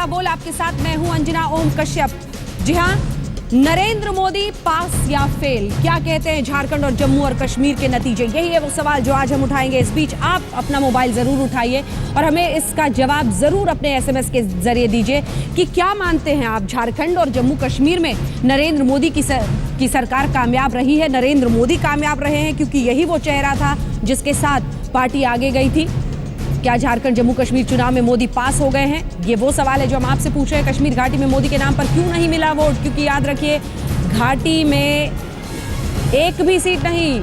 बड़ा बोल आपके साथ मैं हूं अंजना ओम कश्यप। जी हां, नरेंद्र मोदी पास या फेल, क्या कहते हैं झारखंड और जम्मू और कश्मीर के नतीजे? यही है वो सवाल जो आज हम उठाएंगे। इस बीच आप अपना मोबाइल जरूर उठाइए और हमें इसका जवाब जरूर अपने SMS के जरिए दीजिए कि क्या मानते हैं आप, झारखंड और जम्मू कश्मीर में नरेंद्र मोदी की सरकार कामयाब रही है? नरेंद्र मोदी कामयाब रहे हैं क्योंकि यही वो चेहरा था जिसके साथ पार्टी आगे गई थी। क्या झारखंड जम्मू कश्मीर चुनाव में मोदी पास हो गए हैं? ये वो सवाल है जो हम आपसे पूछ रहे हैं। कश्मीर घाटी में मोदी के नाम पर क्यों नहीं मिला वोट? क्योंकि याद रखिए, घाटी में एक भी सीट नहीं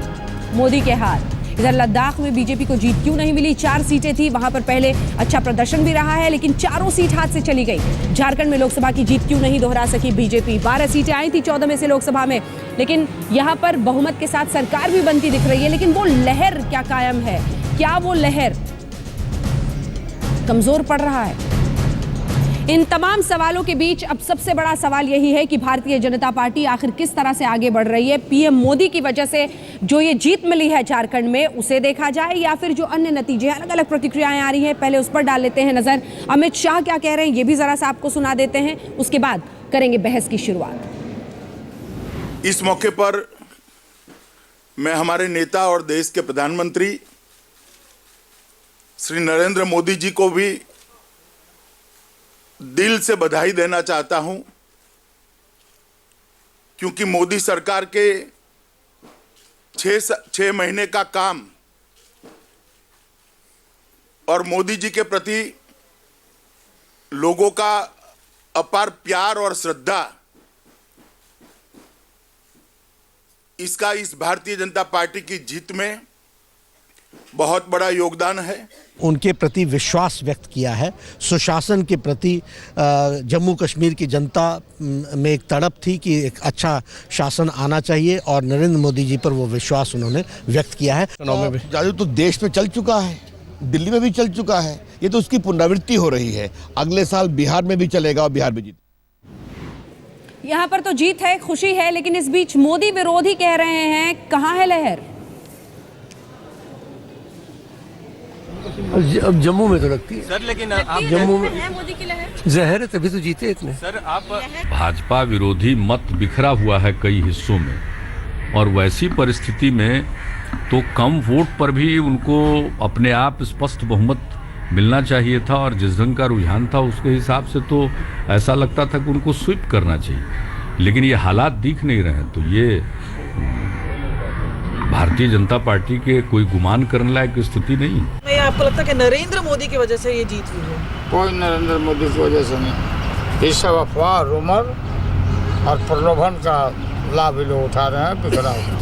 मोदी के हाथ। इधर लद्दाख में बीजेपी को जीत क्यों नहीं मिली? 4 सीटें थी, वहां पर पहले अच्छा प्रदर्शन भी रहा है, लेकिन चारों सीट हाथ से चली गई। झारखंड में लोकसभा की जीत क्यों नहीं दोहरा सकी बीजेपी? 12 सीटें आई थी 14 में से लोकसभा में, लेकिन यहां पर बहुमत के साथ सरकार भी बनती दिख रही है, लेकिन वो लहर क्या कायम है? क्या वो लहर कमजोर पड़ रहा है? इन तमाम सवालों के बीच अब सबसे बड़ा सवाल यही है कि भारतीय जनता पार्टी आखिर किस तरह से आगे बढ़ रही है। पीएम मोदी की वजह से जो ये जीत मिली है झारखंड में, उसे देखा जाए या फिर जो अन्य नतीजे, अलग अलग प्रतिक्रियाएं आ रही हैं, पहले उस पर डाल लेते हैं नजर। अमित शाह क्या कह रहे हैं ये भी जरा सा आपको सुना देते हैं, उसके बाद करेंगे बहस की शुरुआत। इस मौके पर मैं हमारे नेता और देश के प्रधानमंत्री श्री नरेंद्र मोदी जी को भी दिल से बधाई देना चाहता हूं, क्योंकि मोदी सरकार के 6 महीने का काम और मोदी जी के प्रति लोगों का अपार प्यार और श्रद्धा, इसका इस भारतीय जनता पार्टी की जीत में बहुत बड़ा योगदान है। उनके प्रति विश्वास व्यक्त किया है। सुशासन के प्रति जम्मू कश्मीर की जनता में एक तड़प थी कि एक अच्छा शासन आना चाहिए और नरेंद्र मोदी जी पर वो विश्वास उन्होंने व्यक्त किया है। जादू तो देश में चल चुका है, दिल्ली में भी चल चुका है, ये तो उसकी पुनरावृत्ति हो रही है। अगले साल बिहार में भी चलेगा और बिहार में जीत। यहां पर तो जीत है, खुशी है, लेकिन इस बीच मोदी विरोधी कह रहे हैं कहां है लहर? अब जम्मू में तो लगती है सर, लेकिन आप जम्मू में मोदी की लहर जहर है, तभी तो जीते इतने। सर आप भाजपा विरोधी मत बिखरा हुआ है कई हिस्सों में, और वैसी परिस्थिति में तो कम वोट पर भी उनको अपने आप स्पष्ट बहुमत मिलना चाहिए था, और जिस ढंग का रुझान था उसके हिसाब से तो ऐसा लगता था कि उनको स्वीप करना चाहिए, लेकिन ये हालात दिख नहीं रहे। तो ये भारतीय जनता पार्टी के कोई गुमान करने लायक स्थिति नहीं। नहीं, आपको लगता है कि नरेंद्र मोदी की वजह से ये जीत हुई है? कोई नरेंद्र मोदी की वजह से नहीं, ये सब अफवाह, रूमर और प्रलोभन का लाभ लोग उठा रहे हैं, बिखरा हुआ।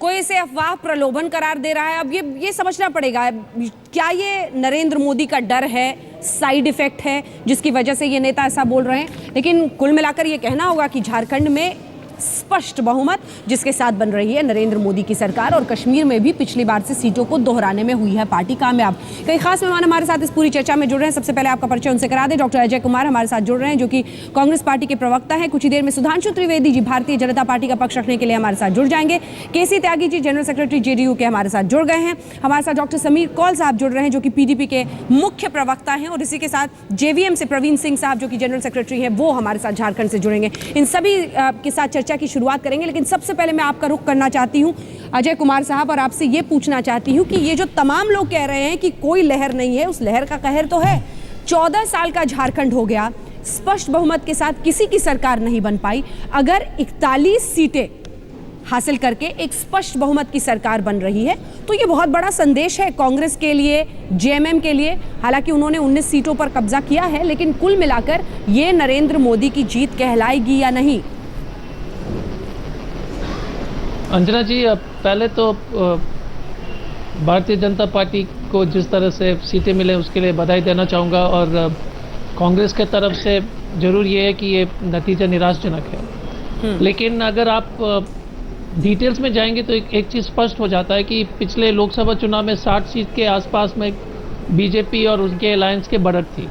कोई इसे अफवाह, प्रलोभन करार दे रहा है। अब ये समझना पड़ेगा, क्या ये नरेंद्र मोदी का डर है, साइड इफेक्ट है जिसकी वजह से ये नेता ऐसा बोल रहे हैं? लेकिन कुल मिलाकर ये कहना होगा कि झारखंड में स्पष्ट बहुमत जिसके साथ बन रही है नरेंद्र मोदी की सरकार, और कश्मीर में भी पिछली बार से सीटों को दोहराने में हुई है पार्टी कामयाब। कई खास मेहमान हमारे साथ इस पूरी चर्चा में जुड़ रहे हैं। सबसे पहले आपका परिचय उनसे करा दें। डॉक्टर अजय कुमार हमारे साथ जुड़ रहे हैं, जो कि कांग्रेस पार्टी के प्रवक्ता हैं। कुछ ही देर में सुधांशु त्रिवेदी जी भारतीय जनता पार्टी का पक्ष रखने के लिए हमारे साथ जुड़ जाएंगे। केसी Tyagi ji general secretary JDU के हमारे साथ जुड़ गए हैं। हमारे साथ डॉक्टर समीर कौल साहब जुड़ रहे हैं, जो कि PDP के मुख्य प्रवक्ता हैं, और इसी के साथ JVM से प्रवीण सिंह साहब, जो कि जनरल सेक्रेटरी है, वो हमारे साथ झारखंड से जुड़ेंगे। इन सभी के साथ चर्चा की शुरुआत करेंगे, लेकिन सबसे पहले मैं आपका रुख करना चाहती हूं अजय कुमार साहब, और आपसे यह पूछना चाहती हूं कि ये जो तमाम लोग कह रहे हैं कि कोई लहर नहीं है, उस लहर का कहर तो है। 14 साल का झारखंड हो गया, स्पष्ट बहुमत के साथ किसी की सरकार नहीं बन पाई। अगर 41 सीटें हासिल करके एक स्पष्ट बहुमत की सरकार बन रही है, तो ये बहुत बड़ा संदेश है कांग्रेस के लिए, JMM के लिए। हालांकि उन्होंने 19 सीटों पर कब्जा किया है, लेकिन कुल मिलाकर ये नरेंद्र मोदी की जीत कहलाएगी या नहीं? अंजना जी, पहले तो भारतीय जनता पार्टी को जिस तरह से सीटें मिले उसके लिए बधाई देना चाहूँगा, और कांग्रेस के तरफ से ज़रूर ये है कि ये नतीजा निराशजनक है। लेकिन अगर आप डिटेल्स में जाएंगे तो एक चीज़ स्पष्ट हो जाता है कि पिछले लोकसभा चुनाव में 60 सीट के आसपास में बीजेपी और उनके अलायंस के बढ़त थी,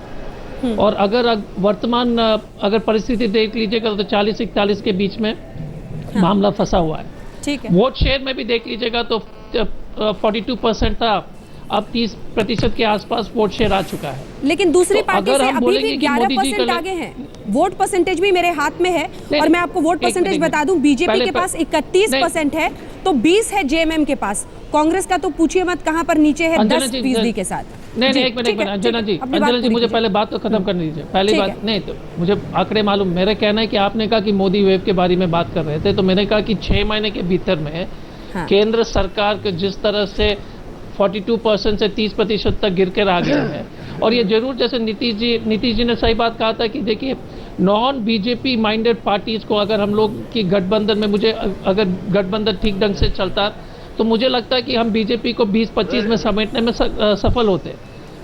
और अगर वर्तमान अगर परिस्थिति देख लीजिएगा तो 40-41 के बीच में मामला फंसा हुआ है। ठीक है। वोट शेयर में भी देख लीजिएगा तो 42% था अब 30% के आसपास वोट शेयर आ चुका है। लेकिन दूसरी तो पार्टी अगर से हम अभी बोलेंगे भी कि मोदी जी 11% का आगे हैं। वोट परसेंटेज भी मेरे हाथ में है और मैं आपको वोट एक परसेंटेज मिनट, बता दूं, बीजेपी के पास 31% है तो 20 है जेएमएम के पास। कांग्रेस का तो पूछिए मत कहां पर नीचे है, 10% के साथ। नहीं, एक मिनट अंजना जी मुझे पहले बात तो खत्म करने दीजिए। पहली बात नहीं तो मुझे आंकड़े मालूम, मेरा कहना है कि आपने कहा कि मोदी वेव के बारे में बात कर रहे थे, तो मैंने कहा कि 6 महीने के भीतर में केंद्र सरकार को जिस तरह से 42% से 30% तक गिर कर आ गया है, और ये जरूर जैसे नीतीश जी ने सही बात कहा था कि देखिए नॉन बीजेपी माइंडेड पार्टीज को अगर हम लोग की गठबंधन में अगर गठबंधन ठीक ढंग से चलता तो मुझे लगता है कि हम बीजेपी को 20-25 में समेटने में सफल होते।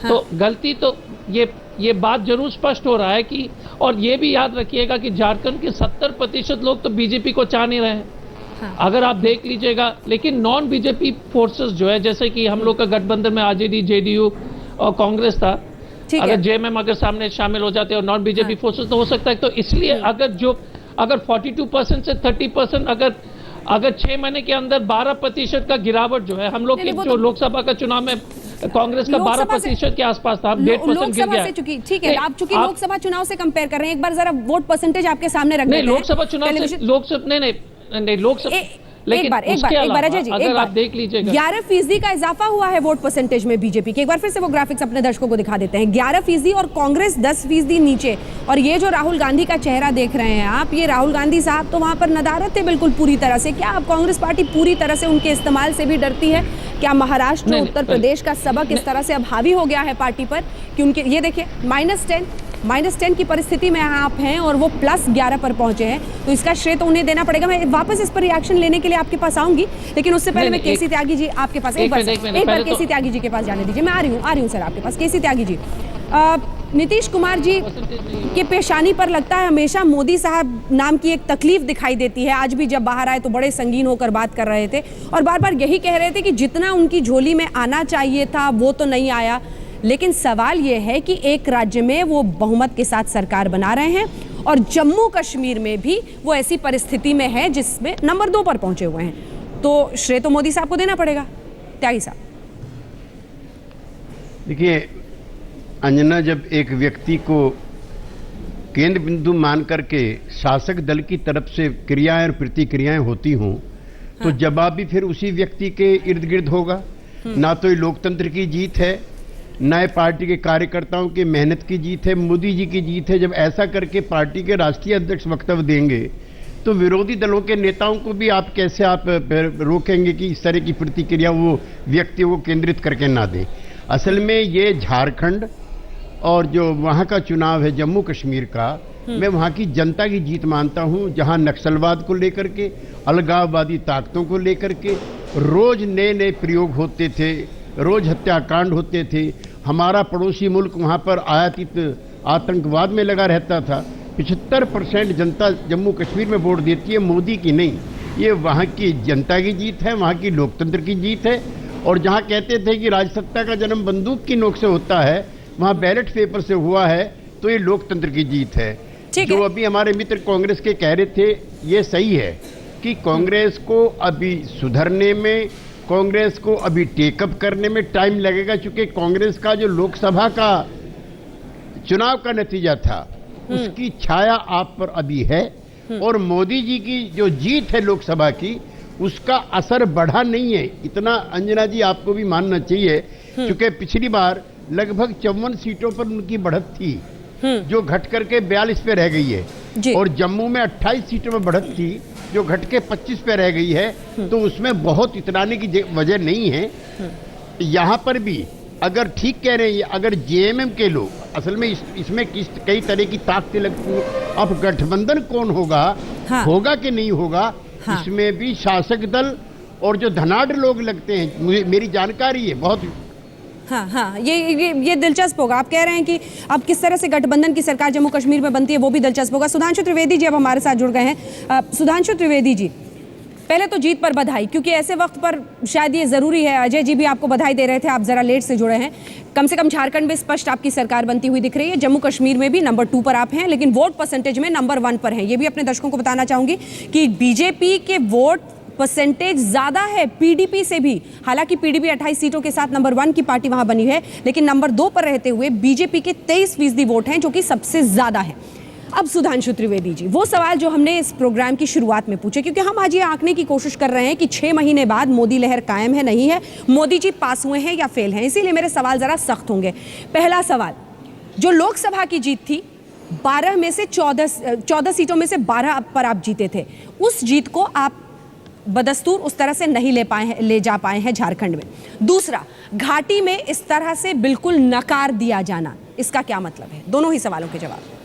तो गलती तो ये बात जरूर स्पष्ट हो रहा है कि, और ये भी याद रखिएगा कि झारखंड के 70% लोग तो बीजेपी को चाह नहीं रहे हैं। अगर आप देख लीजिएगा, लेकिन नॉन बीजेपी फोर्सेस जो है, जैसे कि हम लोग का गठबंधन में आरजेडी, जेडीयू और कांग्रेस था, अगर जेएमएम अगर सामने शामिल हो जाते और नॉन बीजेपी फोर्सेस तो हो सकता है। तो इसलिए अगर 42% से 30% अगर 6 महीने के अंदर 12% का गिरावट जो है, हम लोग के जो लोकसभा का चुनाव में कांग्रेस का 12% के आसपास था, 1.5% गिर गया। ठीक है, आप चूंकि लोकसभा चुनाव से कंपेयर कर रहे हैं, एक बार जरा वोट परसेंटेज आपके सामने रख देते हैं। लोकसभा चुनाव से लोकसभा एक बार अजय जी, अगर आप देख लीजिएगा 11% का इजाफा हुआ है वोट परसेंटेज में बीजेपी के। एक बार फिर से वो ग्राफिक्स अपने दर्शकों को दिखा देते हैं। 11% और कांग्रेस 10% नीचे। और ये जो राहुल गांधी का चेहरा देख रहे हैं आप, ये राहुल गांधी साहब तो वहां पर नदारत थे बिल्कुल पूरी तरह से। क्या अब कांग्रेस पार्टी पूरी तरह से उनके इस्तेमाल से भी डरती है? क्या महाराष्ट्र, उत्तर प्रदेश का सबक इस तरह से अब हावी हो गया है पार्टी पर कि उनके, ये देखिए -10 की परिस्थिति में आप हैं और वो +11 पर पहुंचे हैं, तो इसका श्रेय तो उन्हें देना पड़ेगा। मैं वापस इस पर रिएक्शन लेने के लिए आपके पास आऊंगी, लेकिन उससे पहले मैं केसी त्यागी जी आपके पास एक बार केसी त्यागी जी के पास जाने दीजिए। मैं आ रही हूँ सर आपके पास। केसी त्यागी जी, नीतीश कुमार जी के पेशानी पर लगता है हमेशा मोदी साहब नाम की एक तकलीफ दिखाई देती है। आज भी जब बाहर आए तो बड़े संगीन होकर बात कर रहे थे और बार बार यही कह रहे थे कि जितना उनकी झोली में आना चाहिए था वो तो नहीं आया। लेकिन सवाल यह है कि एक राज्य में वो बहुमत के साथ सरकार बना रहे हैं और जम्मू कश्मीर में भी वो ऐसी परिस्थिति में है जिसमें नंबर 2 पर पहुंचे हुए हैं, तो श्रेय तो मोदी साहब को देना पड़ेगा। त्यागी साहब, देखिए अंजना, जब एक व्यक्ति को केंद्र बिंदु मान करके शासक दल की तरफ से क्रियाएं और प्रतिक्रियाएं होती हों, तो जवाब भी फिर उसी व्यक्ति के इर्द गिर्द होगा। ना तो ये लोकतंत्र की जीत है, नए पार्टी के कार्यकर्ताओं की मेहनत की जीत है, मोदी जी की जीत है। जब ऐसा करके पार्टी के राष्ट्रीय अध्यक्ष वक्तव्य देंगे तो विरोधी दलों के नेताओं को भी आप कैसे रोकेंगे कि इस तरह की प्रतिक्रिया वो व्यक्तियों को केंद्रित करके ना दें। असल में ये झारखंड और जो वहाँ का चुनाव है जम्मू कश्मीर का, मैं वहाँ की जनता की जीत मानता हूँ, जहाँ नक्सलवाद को लेकर के, अलगाववादी ताकतों को लेकर के रोज नए नए प्रयोग होते थे, रोज हत्याकांड होते थे। हमारा पड़ोसी मुल्क वहाँ पर आयातित आतंकवाद में लगा रहता था। 75% जनता जम्मू कश्मीर में वोट देती है, मोदी की नहीं। ये वहाँ की जनता की जीत है, वहाँ की लोकतंत्र की जीत है। और जहाँ कहते थे कि राजसत्ता का जन्म बंदूक की नोक से होता है, वहाँ बैलेट पेपर से हुआ है, तो ये लोकतंत्र की जीत है। जो अभी हमारे मित्र कांग्रेस के कह रहे थे, ये सही है कि कांग्रेस को अभी सुधरने में, कांग्रेस को अभी टेकअप करने में टाइम लगेगा, क्योंकि कांग्रेस का जो लोकसभा का चुनाव का नतीजा था उसकी छाया आप पर अभी है, और मोदी जी की जो जीत है लोकसभा की, उसका असर बढ़ा नहीं है इतना। अंजना जी आपको भी मानना चाहिए, क्योंकि पिछली बार लगभग 54 सीटों पर उनकी बढ़त थी, जो घट करके 42 पे रह गई है, और जम्मू में 28 सीटों में बढ़त थी जो घट के 25 पे रह गई है। तो उसमें बहुत इतराने की वजह नहीं है। यहाँ पर भी अगर ठीक कह रहे हैं, अगर जेएमएम के लोग, असल में इसमें कई तरह की ताकतें लगती हैं। अब गठबंधन कौन होगा, होगा कि नहीं होगा, इसमें भी शासक दल और जो धनाढ़ लोग लगते हैं, मेरी जानकारी है बहुत। ये दिलचस्प होगा। आप कह रहे हैं कि अब किस तरह से गठबंधन की सरकार जम्मू कश्मीर में बनती है, वो भी दिलचस्प होगा। सुधांशु त्रिवेदी जी अब हमारे साथ जुड़ गए हैं। सुधांशु त्रिवेदी जी, पहले तो जीत पर बधाई, क्योंकि ऐसे वक्त पर शायद ये जरूरी है। अजय जी भी आपको बधाई दे रहे थे, आप जरा लेट से जुड़े हैं। कम से कम झारखंड में स्पष्ट आपकी सरकार बनती हुई दिख रही है, जम्मू कश्मीर में भी नंबर 2 पर आप हैं, लेकिन वोट परसेंटेज में नंबर 1 पर हैं। ये भी अपने दर्शकों को बताना चाहूंगी कि बीजेपी के वोट परसेंटेज ज्यादा है पीडीपी से भी। हालांकि पीडीपी 28 सीटों के साथ नंबर 1 की पार्टी वहां बनी है, लेकिन नंबर 2 पर रहते हुए बीजेपी के 23% वोट हैं, जो कि सबसे ज्यादा है। अब सुधांशु त्रिवेदी जी, वो सवाल जो हमने इस प्रोग्राम की शुरुआत में पूछे, क्योंकि हम आज ये आंकने की कोशिश कर रहे हैं कि 6 महीने बाद मोदी लहर कायम है नहीं है, मोदी जी पास हुए हैं या फेल हैं। इसीलिए मेरे सवाल जरा सख्त होंगे। पहला सवाल, जो लोकसभा की जीत थी 12 में से 14 सीटों में से 12 पर आप जीते थे, उस जीत को आप बदस्तूर उस तरह से नहीं ले जा पाए हैं झारखंड में। दूसरा, घाटी में इस तरह से बिल्कुल नकार दिया जाना, इसका क्या मतलब है? दोनों ही सवालों के जवाब।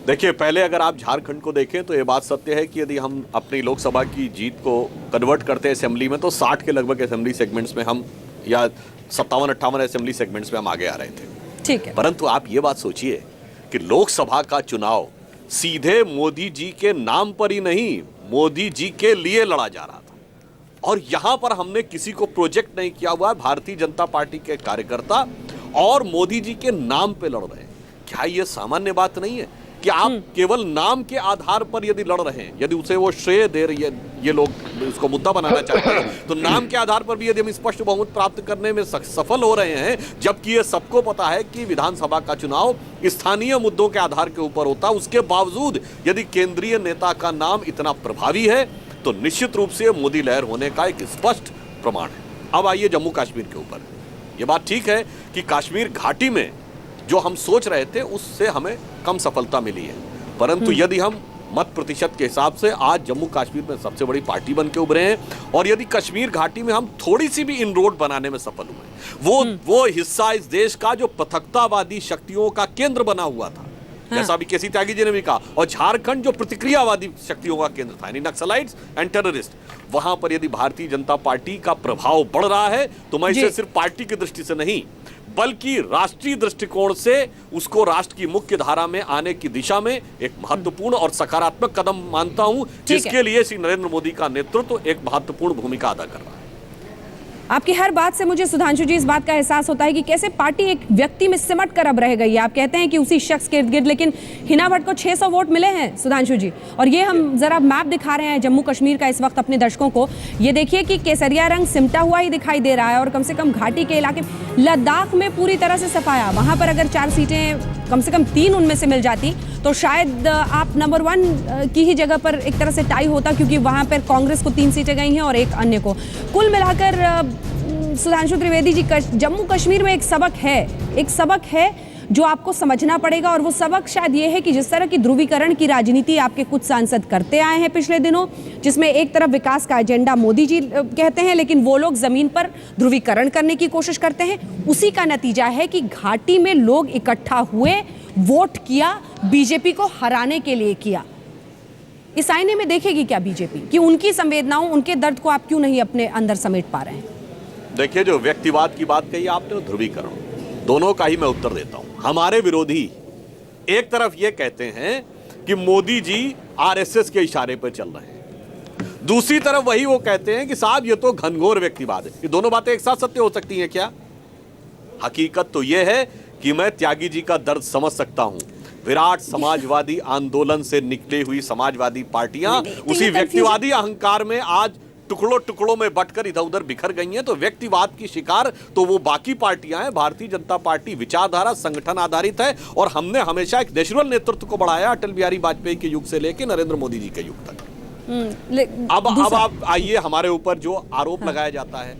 देखिए, पहले अगर आप झारखंड को देखें तो ये बात सत्य है कि यदि हम अपनी लोकसभा की जीत को कन्वर्ट करते हैं असेंबली में, तो 60 के लगभग असेंबली सेगमेंट्स में हम, या 57-58 असेंबली सेगमेंट्स में हम आगे आ रहे थे। ठीक है। परंतु आप ये बात सोचिए कि लोकसभा का चुनाव सीधे मोदी जी के नाम पर ही नहीं, मोदी जी के लिए लड़ा जा रहा था, और यहां पर हमने किसी को प्रोजेक्ट नहीं किया हुआ। भारतीय जनता पार्टी के कार्यकर्ता और मोदी जी के नाम पे लड़ रहे हैं। क्या ये सामान्य बात नहीं है कि आप केवल नाम के आधार पर यदि लड़ रहे हैं, यदि उसे वो श्रेय दे रही है, ये लोग इसको मुद्दा बनाना चाहते हैं, तो नाम के आधार पर भी यदि हम स्पष्ट बहुमत प्राप्त करने में सफल हो रहे हैं, जबकि ये सबको पता है कि विधानसभा का चुनाव स्थानीय मुद्दों के आधार के ऊपर होता, उसके बावजूद यदि केंद्रीय नेता का नाम इतना प्रभावी है, तो निश्चित रूप से मोदी लहर होने का एक स्पष्ट प्रमाण है। अब आइए जम्मू कश्मीर के ऊपर। ये बात ठीक है कि कश्मीर घाटी में जो हम सोच रहे थे उससे हमें कम सफलता मिली है, परंतु यदि हम मत प्रतिशत के हिसाब से आज जम्मू कश्मीर में सबसे बड़ी पार्टी बन के उभरे हैं, और यदि कश्मीर घाटी में हम थोड़ी सी भी इनरोड बनाने में सफल हुए, वो हिस्सा इस देश का जो पृथकतावादी शक्तियों का केंद्र बना हुआ था, जैसा भी केसी त्यागी जी ने भी कहा, और झारखंड जो प्रतिक्रियावादी शक्तियों का केंद्र था, यानी नक्सलाइट्स एंड टेररिस्ट, वहां पर यदि भारतीय जनता पार्टी का प्रभाव बढ़ रहा है, तो मैं इसे सिर्फ पार्टी की दृष्टि से नहीं, बल्कि राष्ट्रीय दृष्टिकोण से उसको राष्ट्र की मुख्य धारा में आने की दिशा में एक महत्वपूर्ण और सकारात्मक कदम मानता हूं, जिसके लिए श्री नरेंद्र मोदी का नेतृत्व एक महत्वपूर्ण भूमिका अदा कर रहा है। आपकी हर बात से मुझे सुधांशु जी इस बात का एहसास होता है कि कैसे पार्टी एक व्यक्ति में सिमट कर अब रह गई है। आप कहते हैं कि उसी शख्स के इर्द गिर्द, लेकिन हिना भट्ट को 600 वोट मिले हैं सुधांशु जी, और ये हम जरा मैप दिखा रहे हैं जम्मू कश्मीर का इस वक्त अपने दर्शकों को। ये देखिए कि केसरिया रंग सिमटा हुआ ही दिखाई दे रहा है, और कम से कम घाटी के इलाके, लद्दाख में पूरी तरह से सफाया। वहां पर अगर 4 सीटें कम से कम 3 उनमें से मिल जाती तो शायद आप नंबर 1 की ही जगह पर एक तरह से टाई होता, क्योंकि वहां पर कांग्रेस को 3 सीटें गई हैं और एक अन्य को। कुल मिलाकर सुधांशु त्रिवेदी जी, जम्मू कश्मीर में एक सबक है जो आपको समझना पड़ेगा, और वो सबक शायद ये है कि जिस तरह की ध्रुवीकरण की राजनीति आपके कुछ सांसद करते आए हैं पिछले दिनों, जिसमें एक तरफ विकास का एजेंडा मोदी जी कहते हैं, लेकिन वो लोग जमीन पर ध्रुवीकरण करने की कोशिश करते हैं, उसी का नतीजा है कि घाटी में लोग इकट्ठा हुए, वोट किया, बीजेपी को हराने के लिए किया। इस आईने में देखेगी क्या बीजेपी कि उनकी संवेदनाओं, उनके दर्द को आप क्यों नहीं अपने अंदर समेट पा रहे हैं? देखिए, जो व्यक्तिवाद की बात कही आपने, ध्रुवीकरण, दोनों का ही मैं उत्तर देता हूं। हमारे विरोधी एक तरफ ये कहते हैं कि मोदी जी आरएसएस के इशारे पर चल रहे हैं, दूसरी तरफ वही वो कहते हैं कि साहब ये तो घनघोर व्यक्तिवाद है। ये दोनों बातें एक साथ सत्य हो सकती हैं क्या? हकीकत तो ये है कि मैं त्यागी जी का दर्द समझ सकता हूं। विराट समाजवादी आंदोलन से निकली हुई समाजवादी पार्टियां उसी व्यक्तिवादी अहंकार में आज टुकड़ों में बंटकर इधर उधर बिखर गई हैं, तो व्यक्तिवाद की शिकार तो वो बाकी पार्टियां हैं। भारतीय जनता पार्टी विचारधारा संगठन आधारित है, और हमने हमेशा एक नेचुरल नेतृत्व को बढ़ाया, अटल बिहारी वाजपेयी के युग से लेकर नरेंद्र मोदी जी के युग तक। अब आप आइए, हमारे ऊपर जो आरोप लगाया जाता है,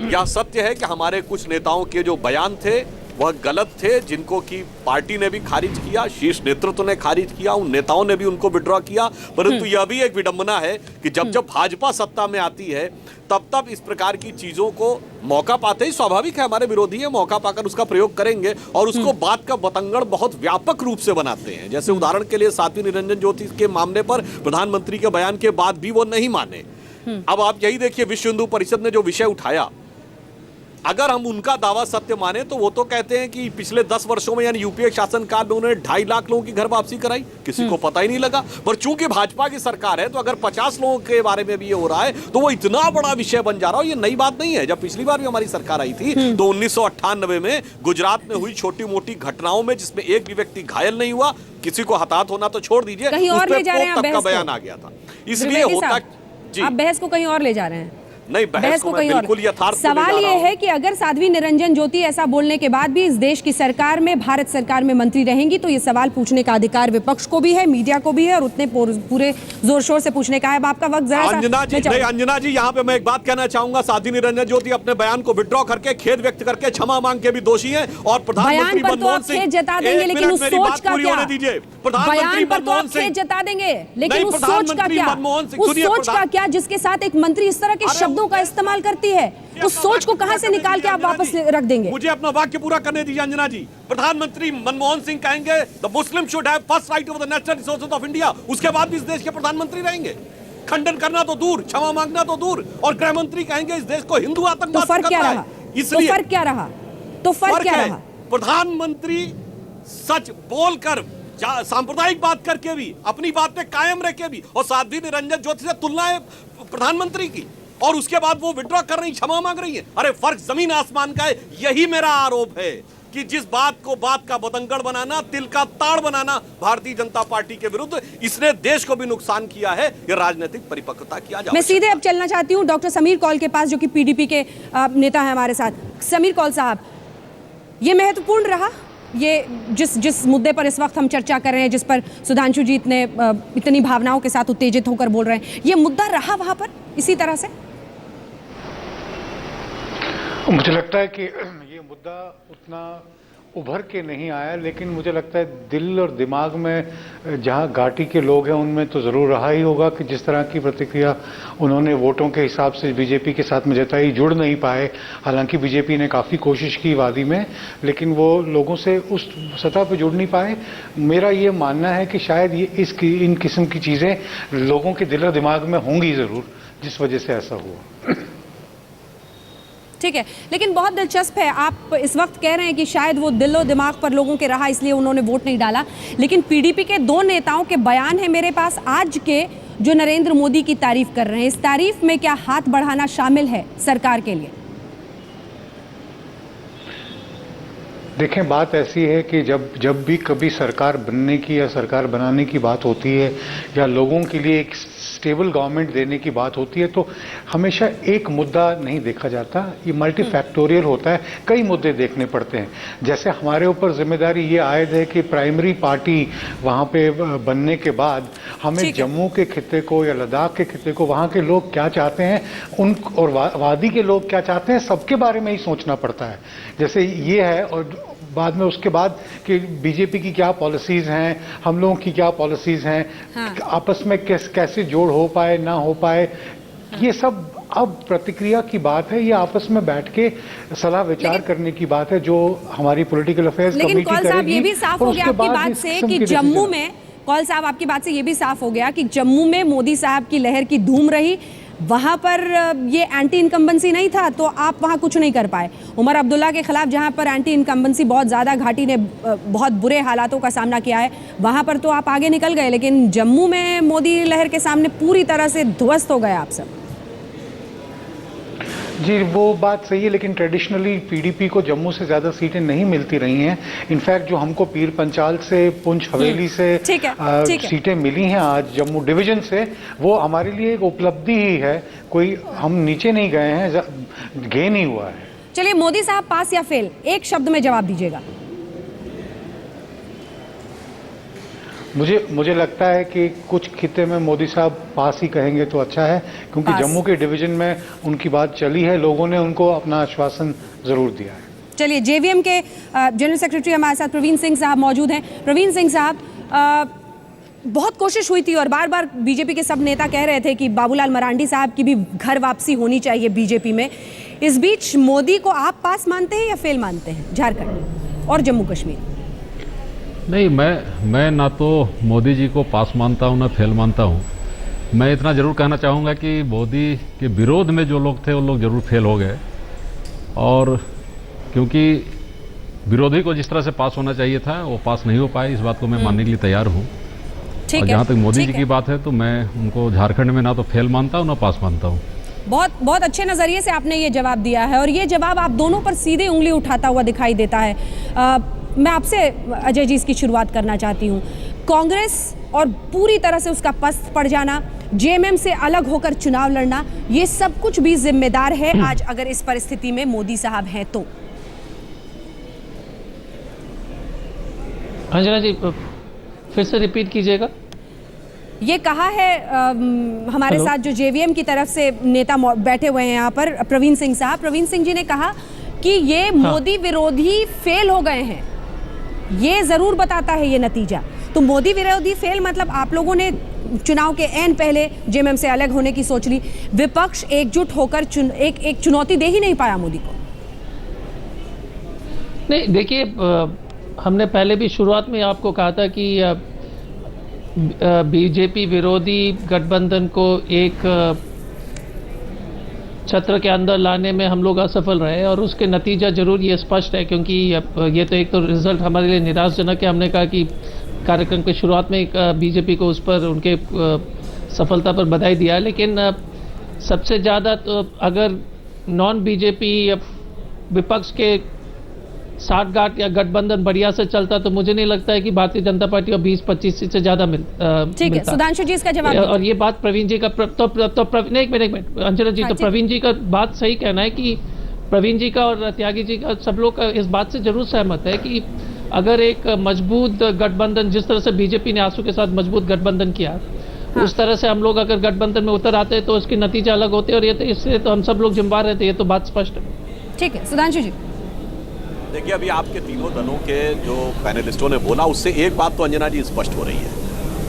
यह सत्य है कि हमारे कुछ नेताओं के जो बयान थे वह गलत थे, जिनको कि पार्टी ने भी खारिज किया, शीर्ष नेतृत्व ने खारिज किया, उन नेताओं ने भी उनको विड्रॉ किया। परंतु यह भी एक विडंबना है कि जब भाजपा सत्ता में आती है, तब इस प्रकार की चीजों को मौका पाते ही, स्वाभाविक है हमारे विरोधी है, मौका पाकर उसका प्रयोग करेंगे और उसको बात का बतंगड़ बहुत व्यापक रूप से बनाते हैं। जैसे उदाहरण के लिए साध्वी निरंजन ज्योति के मामले पर प्रधानमंत्री के बयान के बाद भी वो नहीं माने। अब आप यही देखिए, विश्व हिंदू परिषद ने जो विषय उठाया, अगर हम उनका दावा सत्य माने तो वो तो कहते हैं कि पिछले 10 वर्षों में, यानी यूपीए शासनकाल में, उन्होंने 2.5 लाख लोगों की घर वापसी कराई, किसी को पता ही नहीं लगा। पर चूंकि भाजपा की सरकार है, तो अगर 50 लोगों के बारे में भी ये हो रहा है, तो वो इतना बड़ा विषय बन जा रहा है। ये नई बात नहीं है। जब पिछली बार भी हमारी सरकार आई थी, तो 1998 में गुजरात में हुई छोटी मोटी घटनाओं में, जिसमें एक भी व्यक्ति घायल नहीं हुआ, किसी को हताहत होना तो छोड़ दीजिए, उस पर तक का बयान आ गया था। इसलिए होता जी। आप बहस को कहीं और ले जा रहे हैं। नहीं, बहस को मैं बिल्कुल यथार्थ को ले सवाल जा ये रहा है कि अगर साध्वी निरंजन ज्योति ऐसा बोलने के बाद भी इस देश की सरकार में, भारत सरकार में मंत्री रहेंगी, तो ये सवाल पूछने का अधिकार विपक्ष को भी है, मीडिया को भी है, और उतने पूरे जोर शोर से पूछने का है। अब आपका वक्त जरा सा अंजना जी यहाँ पे मैं एक बात कहना चाहूंगा, साध्वी निरंजन ज्योति अपने बयान को विड्रॉ करके, खेद व्यक्त करके, क्षमा मांग के भी दोषी है। और प्रधानमंत्री मनमोहन सिंह, खेद जता देंगे, लेकिन उस सोच का क्या? प्रधानमंत्री मनमोहन सिंह जता देंगे, लेकिन उस सोच का क्या? उस सोच का क्या जिसके साथ एक मंत्री इस तरह के शब्दों का इस्तेमाल करती है? उस सोच को कहां से निकाल के आप वापस रख देंगे? मुझे अपना वाक्य पूरा करने दीजिए अंजना जी। प्रधानमंत्री मनमोहन सिंह कहेंगे the Muslim should have first right over the natural resources of India, उसके बाद भी इस देश के प्रधानमंत्री रहेंगे। खंडन करना तो दूर, क्षमा मांगना तो दूर, और गृह मंत्री कहेंगे इस देश को हिंदू आतंकवाद तो फर्क क्या रहा? इसलिए फर्क क्या रहा? तो फर्क क्या रहा? प्रधानमंत्री सच बोलकर, सांप्रदायिक बात करके भी, अपनी बात पे कायम रह के भी, और साध्वी निरंजन ज्योति से तुलना है प्रधानमंत्री की, और उसके बाद वो विड्रॉ कर रही, क्षमा मांग रही है। अरे फर्क जमीन आसमान का है। यही मेरा आरोप है कि जिस बात को बात का बतंगड़ बनाना, तिल का ताड़ बनाना भारतीय जनता पार्टी के विरुद्ध, इसने देश को भी नुकसान किया है। ये राजनीतिक परिपक्वता किया जाए। मैं सीधे अब चलना चाहती हूँ डॉक्टर समीर कौल के पास, जो कि पीडीपी के नेता है हमारे साथ। समीर कौल साहब, ये महत्वपूर्ण रहा, ये जिस मुद्दे पर इस वक्त हम चर्चा कर रहे हैं, जिस पर सुधांशु जी इतनी भावनाओं के साथ उत्तेजित होकर बोल रहे हैं, ये मुद्दा रहा वहां पर इसी तरह से? मुझे लगता है कि ये मुद्दा उतना उभर के नहीं आया, लेकिन मुझे लगता है दिल और दिमाग में जहां घाटी के लोग हैं उनमें तो ज़रूर रहा ही होगा कि जिस तरह की प्रतिक्रिया उन्होंने वोटों के हिसाब से बीजेपी के साथ में जताई, जुड़ नहीं पाए। हालांकि बीजेपी ने काफ़ी कोशिश की वादी में, लेकिन वो लोगों से उस सतह पर जुड़ नहीं पाए। मेरा ये मानना है कि शायद ये इन किस्म की चीज़ें लोगों के दिल और दिमाग में होंगी ज़रूर, जिस वजह से ऐसा हुआ। ठीक है, लेकिन बहुत दिलचस्प है, आप इस वक्त कह रहे हैं कि शायद वो दिलो दिमाग पर लोगों के रहा इसलिए उन्होंने वोट नहीं डाला, लेकिन पीडीपी के दो नेताओं के बयान है मेरे पास आज के, जो नरेंद्र मोदी की तारीफ कर रहे हैं। इस तारीफ में क्या हाथ बढ़ाना शामिल है सरकार के लिए? देखें, बात ऐसी है कि जब भी कभी सरकार बनने की या सरकार बनाने की बात होती है, या लोगों के लिए एक स्टेबल गवर्नमेंट देने की बात होती है, तो हमेशा एक मुद्दा नहीं देखा जाता, ये मल्टीफैक्टोरियल होता है, कई मुद्दे देखने पड़ते हैं। जैसे हमारे ऊपर जिम्मेदारी ये आयद है कि प्राइमरी पार्टी वहाँ पे बनने के बाद हमें जम्मू के खित्ते को या लद्दाख के खित्ते को, वहाँ के लोग क्या चाहते हैं और वादी के लोग क्या चाहते हैं, सबके बारे में ही सोचना पड़ता है। जैसे ये है, और बाद में उसके बाद कि बीजेपी की क्या पॉलिसीज़ हैं, हम लोगों की क्या पॉलिसीज़ हैं, आपस में कैसे जोड़ हो पाए ना हो पाए, ये सब अब प्रतिक्रिया की बात है। ये आपस में बैठ के सलाह विचार करने की बात है, जो हमारी पॉलिटिकल अफेयर्स कमेटी करेगी। लेकिन कौल साहब, ये भी साफ हो गया आपकी बात से कि जम्मू में, कौल साहब आपकी बात से ये भी साफ हो गया कि जम्मू में मोदी साहब की लहर की धूम रही, वहां पर ये एंटी इनकम्बेंसी नहीं था, तो आप वहां कुछ नहीं कर पाए। उमर अब्दुल्ला के खिलाफ जहां पर एंटी इनकम्बेंसी बहुत ज़्यादा, घाटी ने बहुत बुरे हालातों का सामना किया है, वहां पर तो आप आगे निकल गए, लेकिन जम्मू में मोदी लहर के सामने पूरी तरह से ध्वस्त हो गए आप सब। जी, वो बात सही है, लेकिन ट्रेडिशनली पीडीपी को जम्मू से ज़्यादा सीटें नहीं मिलती रही हैं। इनफैक्ट जो हमको पीर पंचाल से, पुंछ हवेली से सीटें मिली हैं आज जम्मू डिवीजन से, वो हमारे लिए एक उपलब्धि ही है, कोई हम नीचे नहीं गए हैं, गेन ही हुआ है। चलिए, मोदी साहब पास या फेल, एक शब्द में जवाब दीजिएगा। मुझे लगता है कि कुछ खित्ते में मोदी साहब पास ही कहेंगे तो अच्छा है, क्योंकि जम्मू के डिवीजन में उनकी बात चली है, लोगों ने उनको अपना आश्वासन जरूर दिया है। चलिए, जेवीएम के जनरल सेक्रेटरी हमारे साथ प्रवीण सिंह साहब मौजूद हैं। प्रवीण सिंह साहब, बहुत कोशिश हुई थी और बार बार बीजेपी के सब नेता कह रहे थे कि बाबूलाल मरांडी साहब की भी घर वापसी होनी चाहिए बीजेपी में। इस बीच मोदी को आप पास मानते हैं या फेल मानते हैं झारखंड और जम्मू कश्मीर? नहीं, मैं ना तो मोदी जी को पास मानता हूँ ना फेल मानता हूँ। मैं इतना ज़रूर कहना चाहूँगा कि मोदी के विरोध में जो लोग थे वो लोग ज़रूर फेल हो गए, और क्योंकि विरोधी को जिस तरह से पास होना चाहिए था वो पास नहीं हो पाए, इस बात को मैं मानने के लिए तैयार हूँ। और जहाँ तक मोदी जी की बात है तो मैं उनको झारखंड में ना तो फेल मानता हूँ ना पास मानता हूँ। बहुत अच्छे नज़रिए से आपने ये जवाब दिया है, और ये जवाब आप दोनों पर सीधे उंगली उठाता हुआ दिखाई देता है। मैं आपसे अजय जी इसकी शुरुआत करना चाहती हूँ। कांग्रेस और पूरी तरह से उसका पस्त पड़ जाना, जेएमएम से अलग होकर चुनाव लड़ना, ये सब कुछ भी जिम्मेदार है आज अगर इस परिस्थिति में मोदी साहब हैं तो। अंजना जी फिर से रिपीट कीजिएगा। ये कहा है हमारे साथ जो जेवीएम की तरफ से नेता बैठे हुए हैं यहाँ पर, प्रवीण सिंह साहब, प्रवीण सिंह जी ने कहा कि ये मोदी विरोधी फेल हो गए हैं। ये जरूर बताता है ये नतीजा। तो मोदी विरोधी फेल मतलब आप लोगों ने चुनाव के ऐन पहले जेएमएम से अलग होने की सोच ली, विपक्ष एकजुट होकर एक चुनौती दे ही नहीं पाया मोदी को। नहीं देखिए, हमने पहले भी शुरुआत में आपको कहा था कि बीजेपी विरोधी गठबंधन को एक छत्र के अंदर लाने में हम लोग असफल रहे और उसके नतीजा जरूर ये स्पष्ट है, क्योंकि ये तो एक तो रिजल्ट हमारे लिए निराशाजनक है। हमने कहा कि कार्यक्रम के शुरुआत में बीजेपी को उस पर उनके सफलता पर बधाई दिया, लेकिन सबसे ज़्यादा तो अगर नॉन बीजेपी विपक्ष के साठगांठ या गठबंधन बढ़िया से चलता तो मुझे नहीं लगता है कि भारतीय जनता पार्टी को 20-25 सीट से ज्यादा ठीक है, सुधांशु जी इसका जवाब। और ये बात प्रवीण जी का एक मिनट अंजना जी, तो प्रवीण जी का बात सही कहना है कि प्रवीण जी का और त्यागी जी का सब लोग इस बात से जरूर सहमत है कि अगर एक मजबूत गठबंधन, जिस तरह से बीजेपी ने आसू के साथ मजबूत गठबंधन किया, उस तरह से हम लोग अगर गठबंधन में उतर आते तो उसके नतीजे अलग होते, और ये तो इससे तो हम सब लोग जिम्मेदार रहते, ये तो बात स्पष्ट है। ठीक है, सुधांशु जी। देखिए, अभी आपके तीनों दलों के जो पैनलिस्टों ने बोला उससे एक बात तो अंजना जी स्पष्ट हो रही है।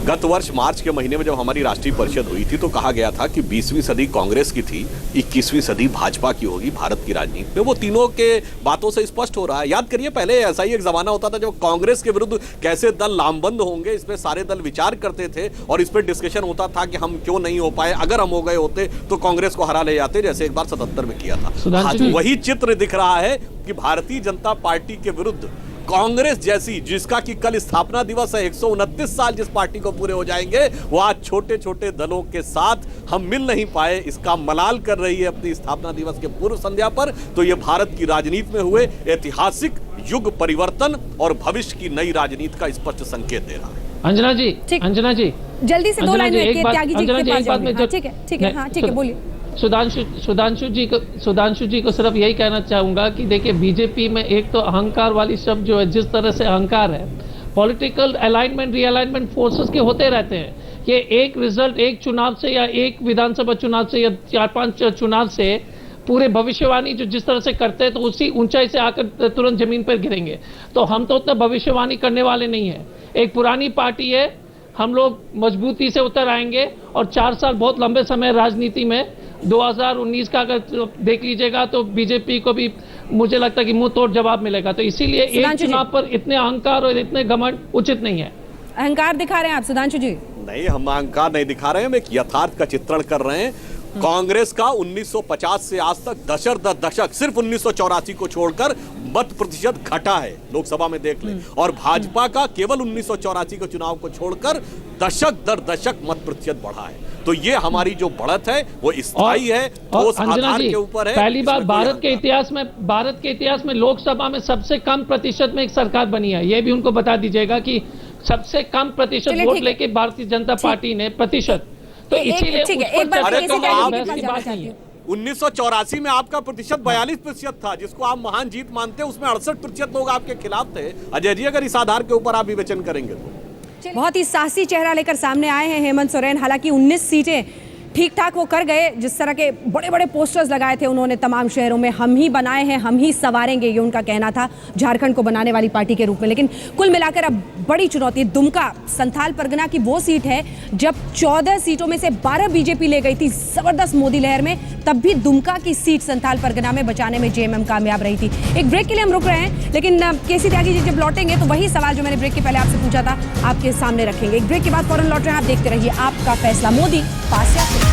गत वर्ष मार्च के महीने में जब हमारी राष्ट्रीय परिषद हुई थी तो कहा गया था कि 20वीं सदी कांग्रेस की थी, 21वीं सदी भाजपा की होगी भारत की राजनीति में। वो तीनों के बातों से स्पष्ट हो रहा है। याद करिए, पहले ऐसा ही एक जमाना होता था जब कांग्रेस के विरुद्ध कैसे दल लामबंद होंगे, इस पे सारे दल विचार करते थे और इस पे डिस्कशन होता था कि हम क्यों नहीं हो पाए, अगर हम हो गए होते तो कांग्रेस को हरा ले जाते, जैसे एक बार 77 में किया था। आज वही चित्र दिख रहा है कि भारतीय जनता पार्टी के विरुद्ध कांग्रेस जैसी, जिसका कि कल स्थापना दिवस है, 129 साल जिस पार्टी को पूरे हो जाएंगे, वो आज छोटे छोटे दलों के साथ हम मिल नहीं पाए, इसका मलाल कर रही है अपनी स्थापना दिवस के पूर्व संध्या पर। तो ये भारत की राजनीति में हुए ऐतिहासिक युग परिवर्तन और भविष्य की नई राजनीति का स्पष्ट संकेत दे रहा है। अंजना जी, अंजना जी जल्दी से 2 लाइन में त्यागी जी के पास जाऊंगी। ठीक है, बोलिए। सुधांशु जी को सिर्फ यही कहना चाहूंगा कि देखिए, बीजेपी में एक तो अहंकार वाली शब्द जो है, जिस तरह से अहंकार है, पॉलिटिकल अलाइनमेंट रीअलाइनमेंट फोर्सेस के होते रहते हैं। ये एक रिजल्ट, एक चुनाव से या एक विधानसभा चुनाव से या 4-5 चुनाव से पूरे भविष्यवाणी जो जिस तरह से करते हैं तो उसी ऊंचाई से आकर तुरंत जमीन पर गिरेंगे। तो हम तो उतना भविष्यवाणी करने वाले नहीं है। एक पुरानी पार्टी है, हम लोग मजबूती से उतर आएंगे और 4 साल बहुत लंबे समय राजनीति में, 2019 का अगर देख लीजिएगा तो बीजेपी को भी मुझे लगता है कि मुंह तोड़ जवाब मिलेगा। तो इसीलिए एक चुनाव पर इतने अहंकार और इतने घमंड उचित नहीं है। अहंकार दिखा रहे हैं आप सुधांशु जी? नहीं, हम अहंकार नहीं दिखा रहे हैं, हम एक यथार्थ का चित्रण कर रहे हैं। कांग्रेस का 1950 से आज तक दशक सिर्फ 1984 को छोड़कर मत प्रतिशत घटा है, लोकसभा में देख लें, और भाजपा का केवल 1984 के चुनाव को छोड़कर दशक दर दशक मत प्रतिशत बढ़ा है। तो ये हमारी जो बढ़त है वो स्थायी है, ठोस आधार के ऊपर है। पहली बार भारत के इतिहास में लोकसभा में सबसे कम प्रतिशत में एक सरकार बनी है। ये भी उनको बता दीजिएगा कि सबसे कम प्रतिशत वोट लेके भारतीय जनता पार्टी ने प्रतिशत, तो इसीलिए 1984 में आपका प्रतिशत 42% था, जिसको आप महान जीत मानते हैं, उसमें 68% लोग आपके खिलाफ थे। अजय जी, अगर इस आधार के ऊपर आप विवेचन करेंगे तो बहुत ही साहसी चेहरा लेकर सामने आए हैं हेमंत सोरेन। हालांकि 19 सीटें ठीक ठाक वो कर गए, जिस तरह के बड़े बड़े पोस्टर्स लगाए थे उन्होंने तमाम शहरों में, हम ही बनाए हैं, हम ही संवारेंगे, ये उनका कहना था झारखंड को बनाने वाली पार्टी के रूप में। लेकिन कुल मिलाकर अब बड़ी चुनौती दुमका, संथाल परगना की वो सीट है जब 14 सीटों में से 12 बीजेपी ले गई थी जबरदस्त मोदी लहर में, तब भी दुमका की सीट संथाल परगना में बचाने में जेएमएम कामयाब रही थी। एक ब्रेक के लिए हम रुक रहे हैं, लेकिन केसी त्यागी जी जब लौटेंगे तो वही सवाल जो मैंने ब्रेक के पहले आपसे पूछा था आपके सामने रखेंगे। एक ब्रेक के बाद फौरन लौट रहे हैं, आप देखते रहिए आपका फैसला, मोदी पास या